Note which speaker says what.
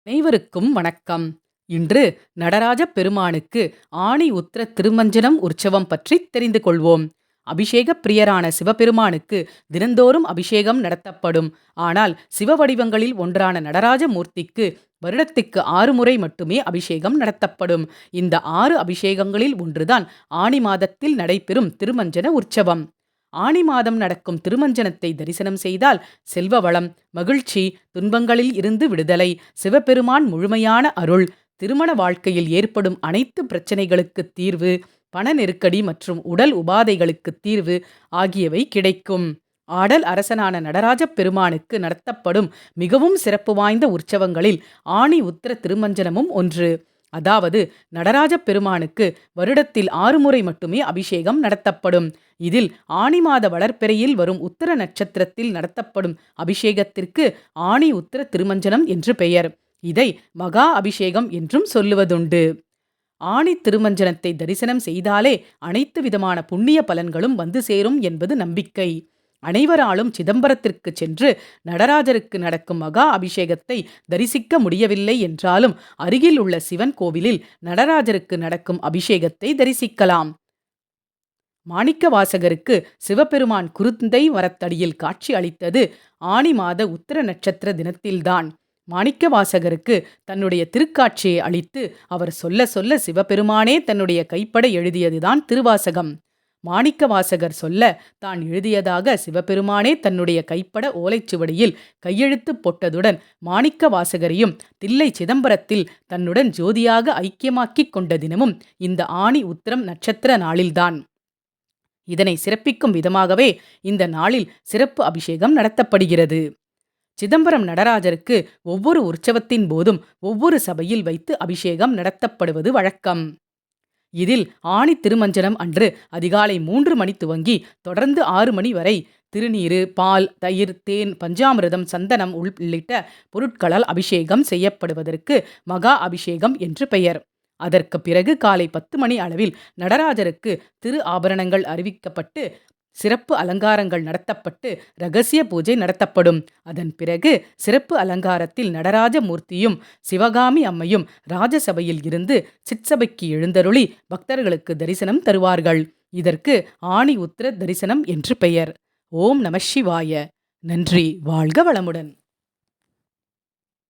Speaker 1: அனைவருக்கும் வணக்கம். இன்று நடராஜ பெருமானுக்கு ஆணி உத்திர திருமஞ்சனம் உற்சவம் பற்றி தெரிந்து கொள்வோம். அபிஷேக பிரியரான சிவபெருமானுக்கு தினந்தோறும் அபிஷேகம் நடத்தப்படும். ஆனால் சிவ வடிவங்களில் ஒன்றான நடராஜ மூர்த்திக்கு வருடத்துக்கு 6 முறை மட்டுமே அபிஷேகம் நடத்தப்படும். இந்த 6 அபிஷேகங்களில் ஒன்றுதான் ஆணி மாதத்தில் நடைபெறும் திருமஞ்சன உற்சவம். ஆணி மாதம் நடக்கும் திருமஞ்சனத்தை தரிசனம் செய்தால் செல்வ வளம், மகிழ்ச்சி, துன்பங்களில் இருந்து விடுதலை, சிவபெருமான் முழுமையான அருள், திருமண வாழ்க்கையில் ஏற்படும் அனைத்து பிரச்சனைகளுக்கு தீர்வு, பண நெருக்கடி மற்றும் உடல் உபாதைகளுக்கு தீர்வு ஆகியவை கிடைக்கும். ஆடல் அரசனான நடராஜ பெருமானுக்கு நடத்தப்படும் மிகவும் சிறப்பு வாய்ந்த உற்சவங்களில் ஆணி உத்திர திருமஞ்சனமும் ஒன்று. அதாவது நடராஜ பெருமானுக்கு வருடத்தில் 6 முறை மட்டுமே அபிஷேகம் நடத்தப்படும். இதில் ஆணி மாத வளர்பிறையில் வரும் உத்திர நட்சத்திரத்தில் நடத்தப்படும் அபிஷேகத்திற்கு ஆணி உத்திர திருமஞ்சனம் என்று பெயர். இதை மகா அபிஷேகம் என்றும் சொல்லுவதுண்டு. ஆணி திருமஞ்சனத்தை தரிசனம் செய்தாலே அனைத்து விதமான புண்ணிய பலன்களும் வந்து சேரும் என்பது நம்பிக்கை. அனைவராலும் சிதம்பரத்திற்கு சென்று நடராஜருக்கு நடக்கும் மகா அபிஷேகத்தை தரிசிக்க முடியவில்லை என்றாலும் அருகில் உள்ள சிவன் கோவிலில் நடராஜருக்கு நடக்கும் அபிஷேகத்தை தரிசிக்கலாம். மாணிக்க வாசகருக்கு சிவபெருமான் குருந்தை மரத்தடியில் காட்சி அளித்தது ஆணி மாத உத்திர நட்சத்திர தினத்தில்தான். மாணிக்க வாசகருக்கு தன்னுடைய திருக்காட்சியை அளித்து அவர் சொல்ல சொல்ல சிவபெருமானே தன்னுடைய கைப்பட எழுதியதுதான் திருவாசகம். மாணிக்க வாசகர் சொல்ல தான் எழுதியதாக சிவபெருமானே தன்னுடைய கைப்பட ஓலைச்சுவடியில் கையெழுத்து போட்டதுடன் மாணிக்க வாசகரையும் தில்லை சிதம்பரத்தில் தன்னுடன் ஜோதியாக ஐக்கியமாக்கிக் கொண்ட தினமும் இந்த ஆணி உத்திரம் நட்சத்திர நாளில்தான். இதனை சிறப்பிக்கும் விதமாகவே இந்த நாளில் சிறப்பு அபிஷேகம் நடத்தப்படுகிறது. சிதம்பரம் நடராஜருக்கு ஒவ்வொரு உற்சவத்தின் போதும் ஒவ்வொரு சபையில் வைத்து அபிஷேகம் நடத்தப்படுவது வழக்கம். இதில் ஆணி திருமஞ்சனம் அன்று அதிகாலை 3 மணி துவங்கி தொடர்ந்து 6 மணி வரை திருநீறு, பால், தயிர், தேன், பஞ்சாமிர்தம், சந்தனம் உள்ளிட்ட பொருட்களால் அபிஷேகம் செய்யப்படுவதற்கு மகா அபிஷேகம் என்று பெயர். அதற்கு பிறகு காலை 10 மணி அளவில் நடராஜருக்கு திரு ஆபரணங்கள் அறிவிக்கப்பட்டு சிறப்பு அலங்காரங்கள் நடத்தப்பட்டு இரகசிய பூஜை நடத்தப்படும். அதன் பிறகு சிறப்பு அலங்காரத்தில் நடராஜ மூர்த்தியும் சிவகாமி அம்மையும் ராஜசபையில் இருந்து சிற்சபைக்கு எழுந்தருளி பக்தர்களுக்கு தரிசனம் தருவார்கள். இதற்கு ஆணி உத்திர தரிசனம் என்று பெயர். ஓம் நம சிவாய. நன்றி. வாழ்க வளமுடன்.